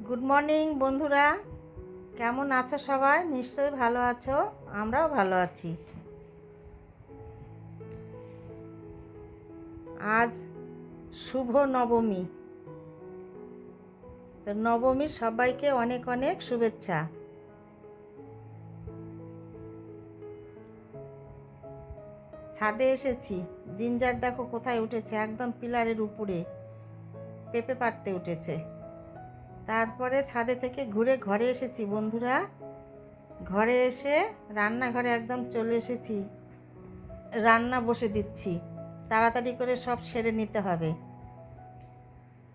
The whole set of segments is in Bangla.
গুড মর্নিং বন্ধুরা, কেমন আছো সবাই? নিশ্চয়ই ভালো আছো, আমরাও ভালো আছি। আজ শুভ নবমী। তো নবমীর সবাইকে অনেক অনেক শুভেচ্ছা। ছাদে এসেছি, জিঞ্জার দেখো কোথায় উঠেছে, একদম পিলারের উপরে পেঁপে পাড়তে উঠেছে। তারপরে ছাদে থেকে ঘুরে ঘরে এসেছি বন্ধুরা। ঘরে এসে রান্নাঘরে একদম চলে এসেছি, রান্না বসে দিচ্ছি। তাড়াতাড়ি করে সব সেরে নিতে হবে।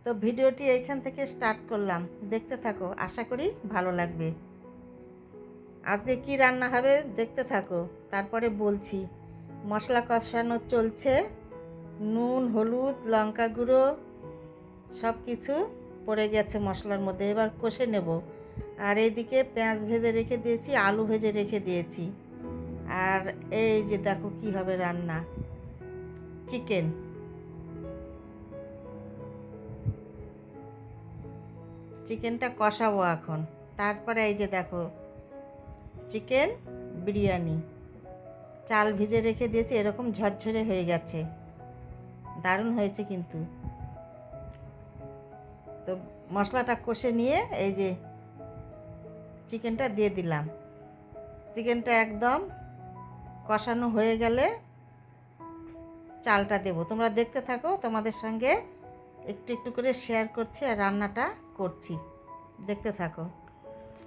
তো ভিডিওটি এইখান থেকে স্টার্ট করলাম, দেখতে থাকো, আশা করি ভালো লাগবে। আজকে কি রান্না হবে দেখতে থাকো, তারপরে বলছি। মশলা কষানো চলছে, নুন, হলুদ, লঙ্কা গুঁড়ো সব কিছু পড়ে গেছে মশলার মধ্যে, এবার কষে নেব। আর এইদিকে পেঁয়াজ ভেজে রেখে দিয়েছি, আলু ভেজে রেখে দিয়েছি। আর এই যে দেখো কি হবে রান্না, চিকেন। চিকেনটা কষাবো এখন। তারপরে এই যে দেখো চিকেন বিরিয়ানি, চাল ভিজে রেখে দিয়েছি, এরকম ঝরঝরে হয়ে গেছে, দারুণ হয়েছে কিন্তু। তো মশলাটা কষে নিয়ে এই যে চিকেনটা দিয়ে দিলাম। চিকেনটা একদম কষানো হয়ে গেলে চালটা দেবো। তোমরা দেখতে থাকো, তোমাদের সঙ্গে একটু একটু করে শেয়ার করছি আর রান্নাটা করছি, দেখতে থাকো।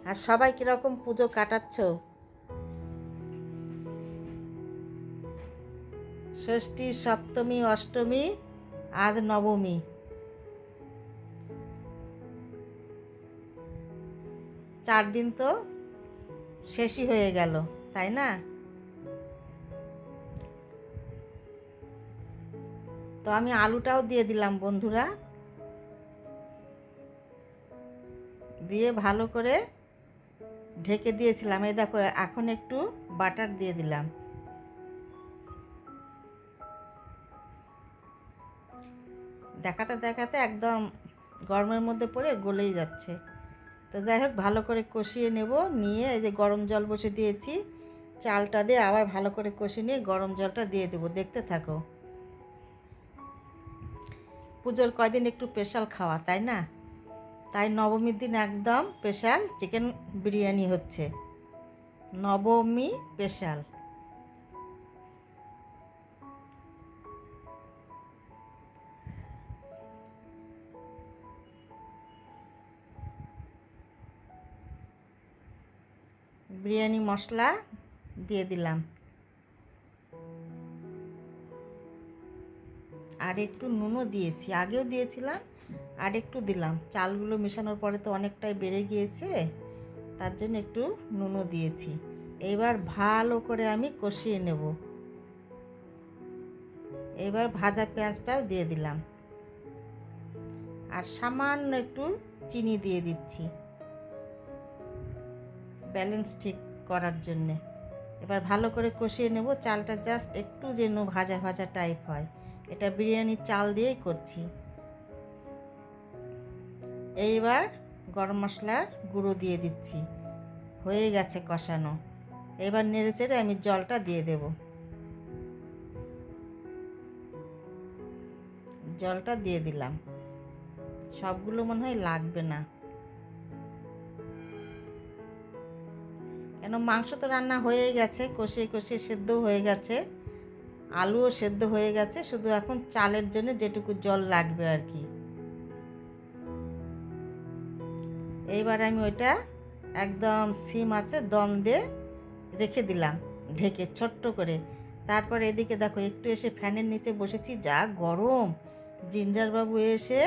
আর সবাই কীরকম পুজো কাটাচ্ছ? ষষ্ঠী, সপ্তমী, অষ্টমী, আজ নবমী। 4 দিন তো শেষই হয়ে গেল, তাই না? তো আমি আলুটাও দিয়ে দিলাম বন্ধুরা, দিয়ে ভালো করে ঢেকে দিয়েছিলাম। এই দেখো এখন একটু বাটার দিয়ে দিলাম। দেখাতে দেখাতে একদম গরমের মধ্যে পড়ে গলেই যাচ্ছে। তো যাই হোক, ভালো করে কষিয়ে নেব। নিয়ে এই যে গরম জল বসে দিয়েছি, চালটা দিয়ে আবার ভালো করে কষিয়ে নিয়ে গরম জলটা দিয়ে দেবো, দেখতে থাকো। পুজোর কয়দিন একটু স্পেশাল খাওয়া, তাই না? তাই নবমীর দিন একদম স্পেশাল চিকেন বিরিয়ানি হচ্ছে, নবমী স্পেশাল। বিরিয়ানি মশলা দিয়ে দিলাম, আর একটু নুনও দিয়েছি, আগেও দিয়েছিলাম, আর একটু দিলাম। চালগুলো মেশানোর পরে তো অনেকটাই বেড়ে গিয়েছে, তার জন্য একটু নুনও দিয়েছি। এবার ভালো করে আমি কষিয়ে নেব। এবার ভাজা পেঁয়াজটাও দিয়ে দিলাম, আর সামান্য একটু চিনি দিয়ে দিচ্ছি ব্যালেন্স ঠিক করার জন্যে। এবার ভালো করে কষিয়ে নেব। চালটা জাস্ট একটু যেন ভাজা ভাজা টাইপ হয়, এটা বিরিয়ানির চাল দিয়েই করছি। এইবার গরম মশলার গুঁড়ো দিয়ে দিচ্ছি, হয়ে গেছে কষানো। এবার নেড়ে চেড়ে আমি জলটা দিয়ে দেব। জলটা দিয়ে দিলাম, সবগুলো মনে হয় লাগবে না, কেন মাংস তো রান্না হয়ে গেছে, কষিয়ে কষিয়ে সেদ্ধ হয়ে গেছে, আলুও সেদ্ধ হয়ে গেছে, শুধু এখন চালের জন্য যেটুকু জল লাগবে আর কি। এইবার আমি ওইটা একদম সিম আছে দম দিয়ে রেখে দিলাম ঢেকে ছোট্ট করে। তারপর এদিকে দেখো একটু এসে ফ্যানের নিচে বসেছি, যা গরম। জিঞ্জার বাবু এসে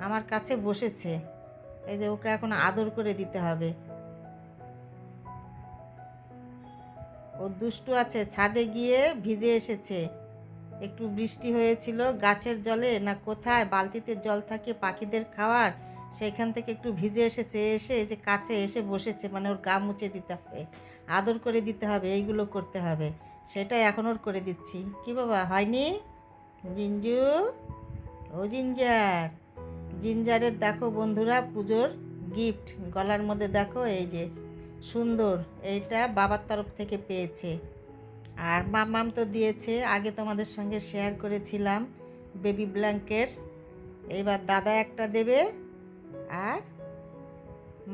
আমার কাছে বসেছে, এই যে ওকে এখন আদর করে দিতে হবে। ও দুষ্টু আছে, ছাদে গিয়ে ভিজে এসেছে। একটু বৃষ্টি হয়েছিল, গাছের জলে না কোথায় বালতিতে জল থাকে পাখিদের খাওয়ার, সেইখান থেকে একটু ভিজে এসেছে, এসে এই যে কাছে এসে বসেছে, মানে ওর গা মুছে দিতে হবে, আদর করে দিতে হবে, এইগুলো করতে হবে। সেটাই এখন ওর করে দিচ্ছি। কি বাবা, হয়নি? জিঞ্জু, ও জিঞ্জার। জিঞ্জারের দেখো বন্ধুরা পুজোর গিফট গলার মধ্যে দেখো, এই যে সুন্দর, এইটা বাবার তরফ থেকে পেয়েছে। আর মামাম তো দিয়েছে, আগে তোমাদের সঙ্গে শেয়ার করেছিলাম বেবি ব্ল্যাঙ্কেটস। এইবার দাদা একটা দেবে আর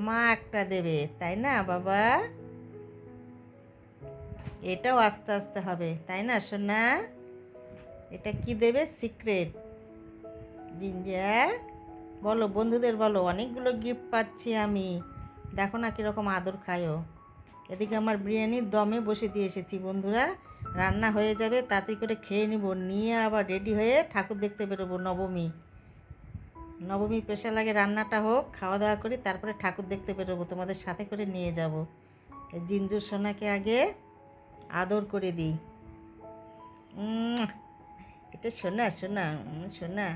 মা একটা দেবে, তাই না বাবা? এটাও আস্তে আস্তে হবে, তাই না সোনা? এটা কি দেবে? সিক্রেট। জিঞ্জার বলো, বন্ধুদের বলো, অনেকগুলো গিফট পাচ্ছি আমি, দেখো না কীরকম আদর খায়ও। এদিকে আমার বিরিয়ানির দমে বসে দিয়ে এসেছি বন্ধুরা, রান্না হয়ে যাবে, তাড়াতাড়ি করে খেয়ে নিব, নিয়ে আবার রেডি হয়ে ঠাকুর দেখতে বেরোবো। নবমী নবমী পেশা লাগে, রান্নাটা হোক, খাওয়া দাওয়া করি, তারপরে ঠাকুর দেখতে বেরোবো, তোমাদের সাথে করে নিয়ে যাব। জিঞ্জুর সোনাকে আগে আদর করে দিই। এটা সোনা সোনা সোনা,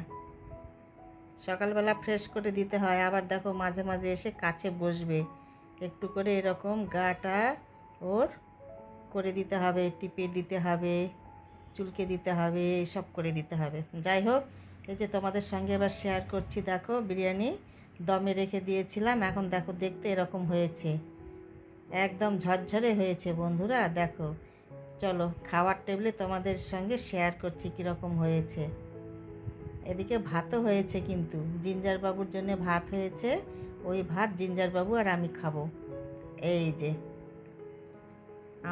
সকালবেলা ফ্রেশ করে দিতে হয়, আবার দেখো মাঝে মাঝে এসে কাছে বসবে, একটু করে এরকম গাটা ওর করে দিতে হবে, টিপে দিতে হবে, চুলকে দিতে হবে, সব করে দিতে হবে। যাই হোক, এই যে তোমাদের সঙ্গে এবার শেয়ার করছি, দেখো বিরিয়ানি দমে রেখে দিয়েছিলাম, এখন দেখো দেখতে এরকম হয়েছে, একদম ঝরঝরে হয়েছে বন্ধুরা। দেখো, চলো খাওয়ার টেবিলে তোমাদের সঙ্গে শেয়ার করছি কীরকম হয়েছে। এদিকে ভাতও হয়েছে, কিন্তু জিঞ্জার বাবুর জন্য ভাত হয়েছে, ওই ভাত জিঞ্জার বাবু আর আমি খাবো। এই যে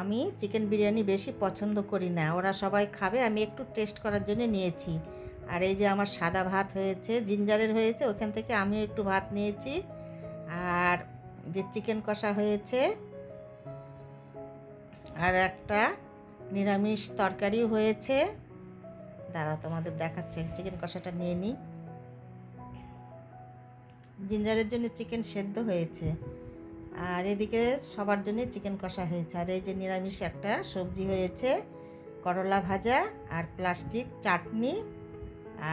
আমি চিকেন বিরিয়ানি বেশি পছন্দ করি না, ওরা সবাই খাবে, আমি একটু টেস্ট করার জন্য নিয়েছি। আর এই যে আমার সাদা ভাত হয়েছে, জিঞ্জারের হয়েছে, ওখান থেকে আমিও একটু ভাত নিয়েছি। আর যে চিকেন কষা হয়েছে, আর একটা নিরামিষ তরকারিও হয়েছে। দাঁড়াও তোমাদের দেখাচ্ছে, চিকেন কষাটা নিয়ে নিই। জিঞ্জারের জন্য চিকেন সেদ্ধ হয়েছে, আর এদিকে সবার জন্য চিকেন কষা হয়েছে। আর এই যে নিরামিষ একটা সবজি হয়েছে, করলা ভাজা আর প্লাস্টিক চাটনি।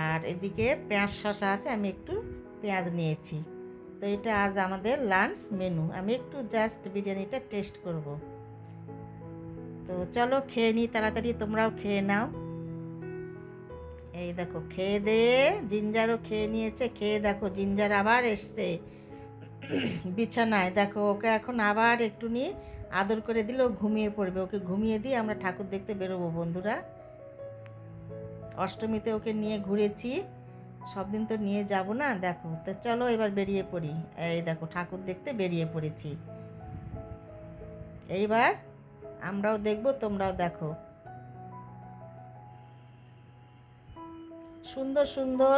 আর এদিকে পেঁয়াজ শসা আছে, আমি একটু পেঁয়াজ নিয়েছি। তো এটা আজ আমাদের লাঞ্চ মেনু, আমি একটু জাস্ট বিরিয়ানিটা টেস্ট করব। তো চলো খেয়ে নিই তাড়াতাড়ি, তোমরাও খেয়ে নাও। এই দেখো খেয়ে দে, জিঞ্জারও খেয়ে নিয়েছে, খেয়ে দেখো জিঞ্জার আবার এসছে বিছানায়, দেখো ওকে এখন আবার একটু নিয়ে আদর করে দিলে ও ঘুমিয়ে পড়বে, ওকে ঘুমিয়ে দিয়ে আমরা ঠাকুর দেখতে বেরোবো বন্ধুরা। অষ্টমীতে ওকে নিয়ে ঘুরেছি, সব দিন তো নিয়ে যাব না, দেখো তো চলো এবার বেরিয়ে পড়ি। এই দেখো ঠাকুর দেখতে বেরিয়ে পড়েছি, এইবার আমরাও দেখবো, তোমরাও দেখো। সুন্দর সুন্দর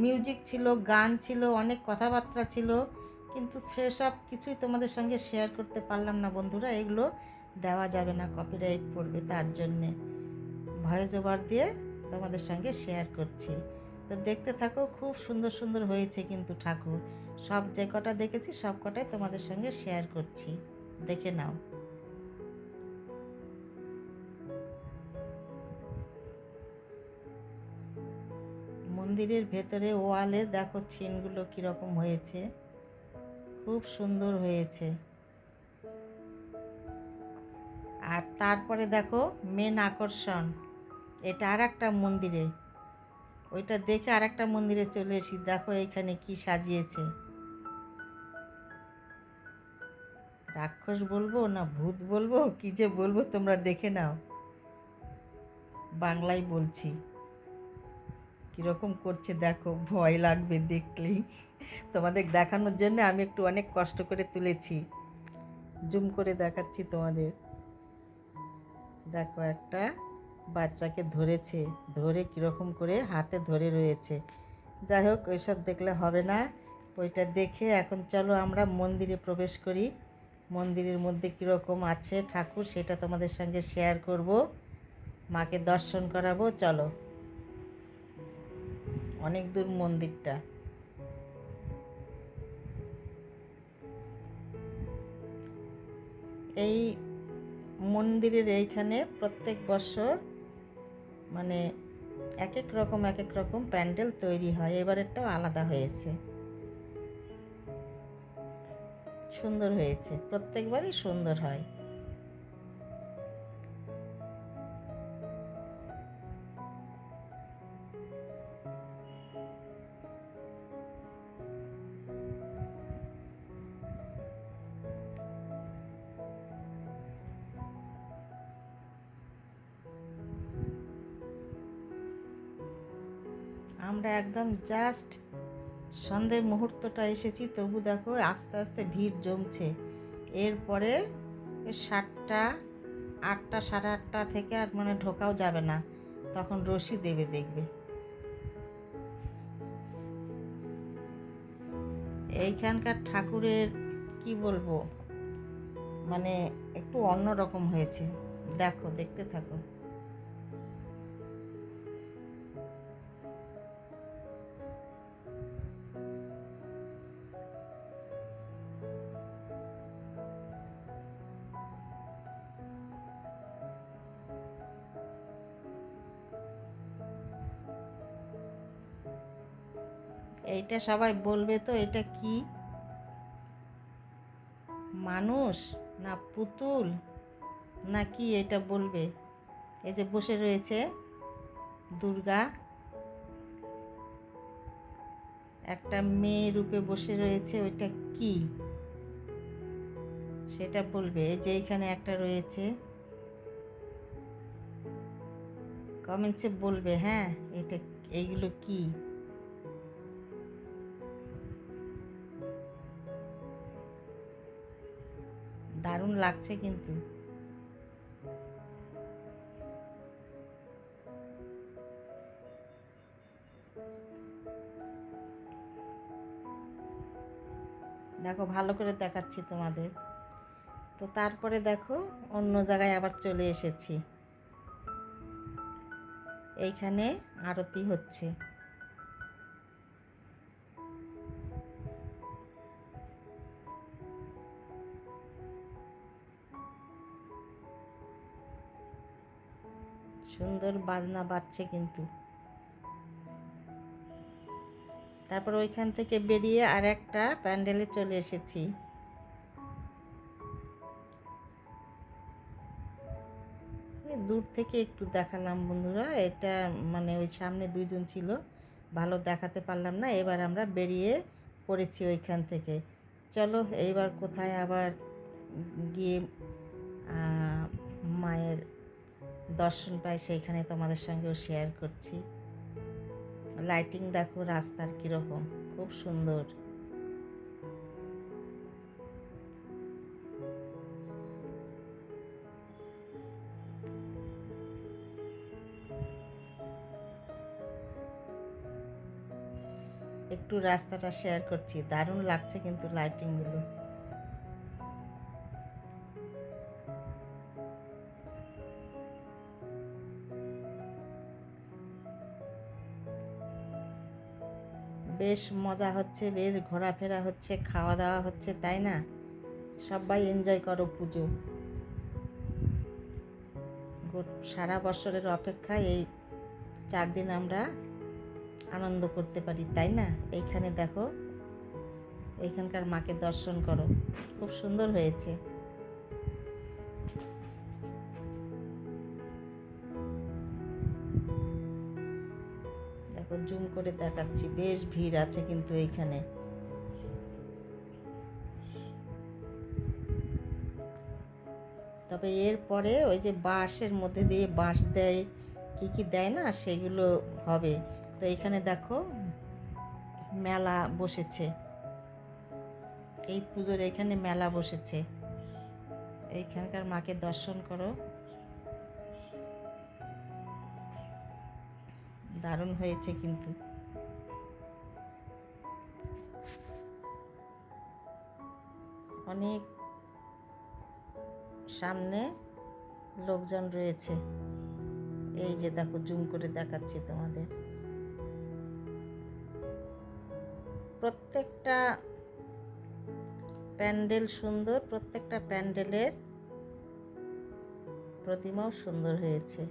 মিউজিক ছিল, গান ছিল, অনেক কথাবার্তা ছিল, কিন্তু সেসব কিছুই তোমাদের সঙ্গে শেয়ার করতে পারলাম না বন্ধুরা, এগুলো দেওয়া যাবে না, কপিরাইট পড়বে, তার জন্যে ভয়েস ওভার দিয়ে তোমাদের সঙ্গে শেয়ার করছি। তো দেখতে থাকো, খুব সুন্দর সুন্দর হয়েছে কিন্তু ঠাকুর, সব যে কটা দেখেছি সব কটাই তোমাদের সঙ্গে শেয়ার করছি, দেখে নাও। মন্দিরের ভেতরে ওয়ালে দেখো ছিনগুলো কীরকম হয়েছে, খুব সুন্দর হয়েছে। আর তারপরে দেখো মেন আকর্ষণ, এটা আর একটা মন্দিরে, ওইটা দেখে আর একটা মন্দিরে চলে এসি, দেখো এইখানে কি সাজিয়েছে, রাক্ষস বলবো না ভূত বলবো, কি যে বলবো তোমরা দেখে নাও, বাংলায় বলছি। কীরকম করছে দেখো, ভয় লাগবে দেখলেই, তোমাদের দেখানোর জন্য আমি একটু অনেক কষ্ট করে তুলেছি, জুম করে দেখাচ্ছি তোমাদের। দেখো একটা বাচ্চাকে ধরেছে, ধরে কীরকম করে হাতে ধরে রয়েছে। যাই হোক, ওইসব দেখলে হবে না, ওইটা দেখে এখন চলো আমরা মন্দিরে প্রবেশ করি। মন্দিরের মধ্যে কীরকম আছে ঠাকুর সেটা তোমাদের সঙ্গে শেয়ার করব, মাকে দর্শন করাবো, চলো। অনেক দূর মন্দিরটা, এই মন্দিরের এইখানে প্রত্যেক বছর মানে এক এক রকম প্যান্ডেল তৈরি হয়, এবারেরটাও আলাদা হয়েছে, সুন্দর হয়েছে, প্রত্যেকবারই সুন্দর হয়। আমরা একদম জাস্ট সন্ধ্যের মুহূর্তটা এসেছি, তবু দেখো আস্তে আস্তে ভিড় জমছে। এরপরে 7টা 8টা 8:30 থেকে আর মানে ঢোকাও যাবে না, তখন রশি দেবে দেখবে। এইখানকার ঠাকুরের কি বলবো, মানে একটু অন্যরকম হয়েছে, দেখো দেখতে থাকো। এইটা সবাই বলবে তো এটা কি মানুষ না পুতুল না কি, এটা বলবে। এই যে বসে রয়েছে দুর্গা, একটা মেয়ে রূপে বসে রয়েছে, ওইটা কি সেটা বলবে। এই যে এখানে একটা রয়েছে, কমেন্টসে বলবে হ্যাঁ এটা এইগুলো কি। দারুণ লাগছে কিন্তু। দেখো ভালো করে দেখাচ্ছি তোমাদের। তো তারপরে দেখো অন্য জায়গায় আবার চলে এসেছি, এইখানে আরতি হচ্ছে। সুন্দর বাজনা বাজছে কিন্তু। তারপর ওইখান থেকে বেরিয়ে আর একটা প্যান্ডেলে চলে এসেছি। দূর থেকে একটু দেখালাম বন্ধুরা, এটা মানে ওই সামনে দুইজন ছিল, ভালো দেখাতে পারলাম না। এবার আমরা বেরিয়ে পড়েছি ওইখান থেকে। চলো এইবার কোথায় আবার গিয়ে মায়ের দর্শন পাই সেইখানে তোমাদের সঙ্গেও শেয়ার করছি। লাইটিং দেখো রাস্তার কীরকম, খুব সুন্দর। একটু রাস্তাটা শেয়ার করছি, দারুণ লাগছে কিন্তু লাইটিংগুলো। বেশ মজা হচ্ছে, বেশ ঘোরাফেরা হচ্ছে, খাওয়া দাওয়া হচ্ছে, তাই না? সবাই এনজয় করো পুজো। সারা বছরের অপেক্ষায় এই 4 দিন আমরা আনন্দ করতে পারি, তাই না? এইখানে দেখো, এইখানকার মাকে দর্শন করো, খুব সুন্দর হয়েছে। দেখো জুম করে দেখাচ্ছি, বেশ ভিড় আছে কিন্তু এইখানে। তবে এরপরে ওই যে বাঁশের মধ্যে দিয়ে বাঁশ দেয়, কি কি দেয় না, সেগুলো হবে। তো এখানে দেখো মেলা বসেছে, এই পুজোর এখানে মেলা বসেছে। এইখানকার মাকে দর্শন করো, দারুণ হয়েছে কিন্তু। অনেক সামনে লোকজন রয়েছে, এই যে দেখো জুম করে দেখাচ্ছি তোমাদের। প্রত্যেকটা প্যান্ডেল সুন্দর, প্রত্যেকটা প্যান্ডেলের প্রতিমাও সুন্দর হয়েছে।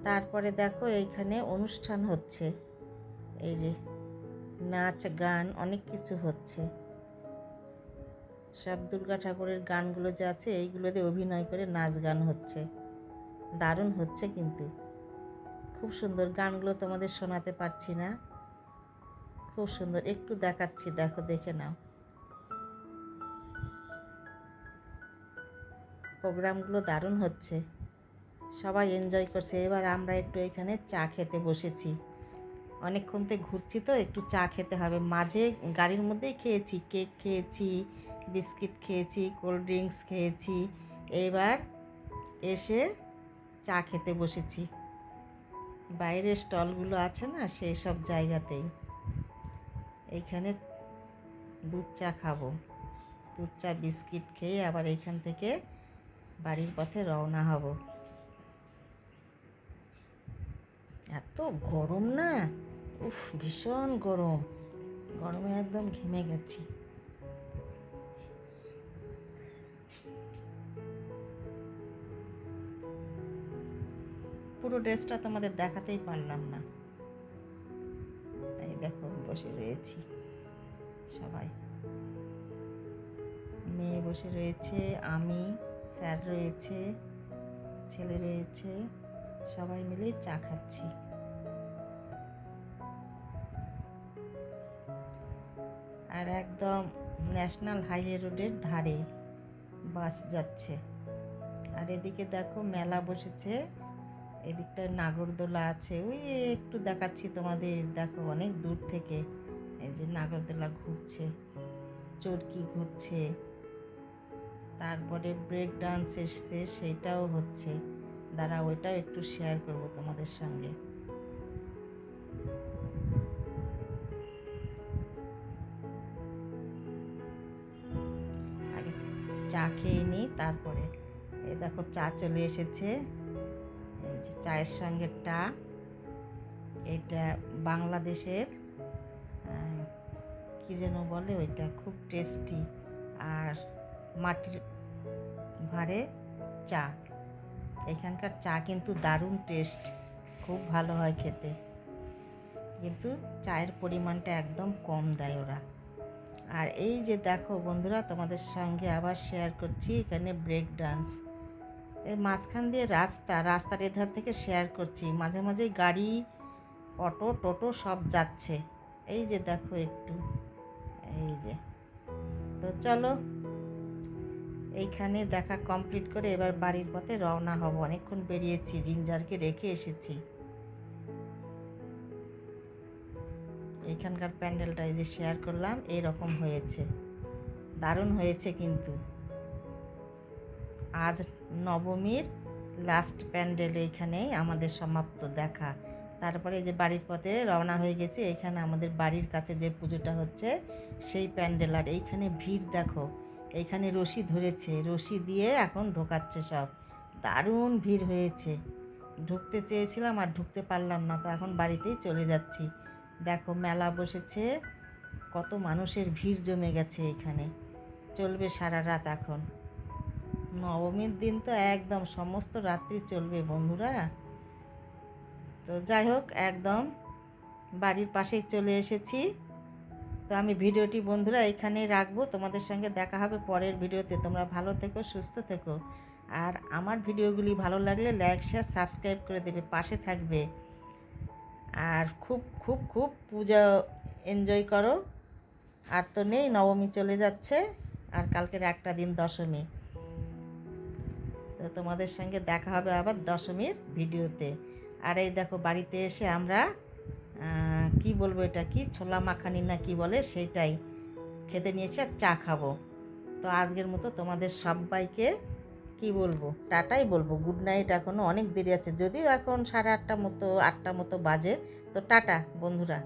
তারপরে দেখো এইখানে অনুষ্ঠান হচ্ছে, এই যে নাচ গান অনেক কিছু হচ্ছে। সব দুর্গা ঠাকুরের গানগুলো যে আছে এইগুলো দিয়ে অভিনয় করে নাচ গান হচ্ছে, দারুণ হচ্ছে কিন্তু, খুব সুন্দর। গানগুলো তোমাদের শোনাতে পারছি না, খুব সুন্দর, একটু দেখাচ্ছি, দেখো দেখে নাও। প্রোগ্রামগুলো দারুণ হচ্ছে, সবাই এনজয় করছে। এবার আমরা একটু এখানে চা খেতে বসেছি। অনেকক্ষণ থেকে ঘুরছি তো একটু চা খেতে হবে। মাঝে গাড়ির মধ্যেই খেয়েছি, কেক খেয়েছি, বিস্কিট খেয়েছি, কোল্ড ড্রিঙ্কস খেয়েছি। এবার এসে চা খেতে বসেছি বাইরের স্টলগুলো আছে না সেই সব জায়গাতেই। এইখানে দুধ চা খাবো, দুধ চা বিস্কিট খেয়ে আবার এইখান থেকে বাড়ির পথে রওনা হব। এত গরম না, উফ ভীষণ গরম, গরমে একদম ঘেমে গেছি। পুরো ড্রেসটা তোমাদের দেখাতেই পারলাম না, তাই দেখো বসে রয়েছি সবাই, মেয়ে বসে রয়েছে, আমি, স্যার রয়েছে, ছেলে রয়েছে, সবাই মিলে চা খাচ্ছি। আর একদম ন্যাশনাল হাইওয়ে রোডের ধারে বাস যাচ্ছে। আর এদিকে দেখো মেলা বসেছে, এদিকটায় নাগরদোলা আছে, ওই একটু দেখাচ্ছি তোমাদের, দেখো অনেক দূর থেকে এই যে নাগরদোলা ঘুরছে, চরকি ঘুরছে, তারপরে ব্রেক ডান্স এসছে সেটাও হচ্ছে। দাঁড়া ওইটাও একটু শেয়ার করব তোমাদের সঙ্গে। আগে চা খেয়ে নিই তারপরে। এই দেখো চা চলে এসেছে, এই যে চায়ের সঙ্গে টা, এটা বাংলাদেশের কি যেন বলে ওইটা, খুব টেস্টি। আর মাটির ভাঁড়ে চা, এখানকার চা কিন্তু দারুণ টেস্ট, খুব ভালো হয় খেতে, কিন্তু চায়ের পরিমাণটা একদম কম দেয় ওরা। আর এই যে দেখো বন্ধুরা, তোমাদের সঙ্গে আবার শেয়ার করছি, এখানে ব্রেক ডান্স, এই মাঝখান দিয়ে রাস্তার এধার থেকে শেয়ার করছি, মাঝে মাঝে গাড়ি, অটো টোটো সব যাচ্ছে, এই যে দেখো একটু, এই যে। তো চলো এইখানে দেখা কমপ্লিট করে এবার বাড়ির পথে রওনা হব। অনেকক্ষণ বেরিয়েছি, জিঞ্জারকে রেখে এসেছি। এইখানকার প্যান্ডেলটা এই যে শেয়ার করলাম, এইরকম হয়েছে, দারুণ হয়েছে কিন্তু। আজ নবমীর লাস্ট প্যান্ডেল এইখানেই আমাদের সমাপ্ত দেখা। তারপরে যে বাড়ির পথে রওনা হয়ে গেছি, এখানে আমাদের বাড়ির কাছে যে পুজোটা হচ্ছে সেই প্যান্ডেল। আর এইখানে ভিড় দেখো, এইখানে রশি ধরেছে, রশি দিয়ে এখন ঢোকাচ্ছে সব, দারুণ ভিড় হয়েছে। ঢুকতে চেয়েছিলাম আর ঢুকতে পারলাম না, তো এখন বাড়িতেই চলে যাচ্ছি। দেখো মেলা বসেছে, কত মানুষের ভিড় জমে গেছে এখানে, চলবে সারা রাত। এখন নবমীর দিন তো একদম সমস্ত রাত্রি চলবে বন্ধুরা। তো যাই হোক, একদম বাড়ির পাশেই চলে এসেছি। তো আমি ভিডিওটি বন্ধুরা এখানেই রাখবো, তোমাদের সঙ্গে দেখা হবে পরের ভিডিওতে। তোমরা ভালো থেকো, সুস্থ থেকো, আর আমার ভিডিওগুলি ভালো লাগলে লাইক শেয়ার সাবস্ক্রাইব করে দেবে, পাশে থাকবে। আর খুব খুব খুব পূজা এনজয় করো। আর তো নেই, নবমী চলে যাচ্ছে, আর কালকের একটা দিন দশমী। তো তোমাদের সঙ্গে দেখা হবে আবার দশমীর ভিডিওতে। আর এই দেখো বাড়িতে এসে আমরা কি বলবো, এটা কি ছোলা মাখানি না কি বলে, সেইটাই খেতে নিয়েছি আর চা খাবো। তো আজকের মতো তোমাদের সবাইকে কি বলবো, টাটাই বলবো, গুড নাইট। এখনও অনেক দেরি আছে, যদিও এখন 8:30 মতো 8টা মতো বাজে। তো টাটা বন্ধুরা।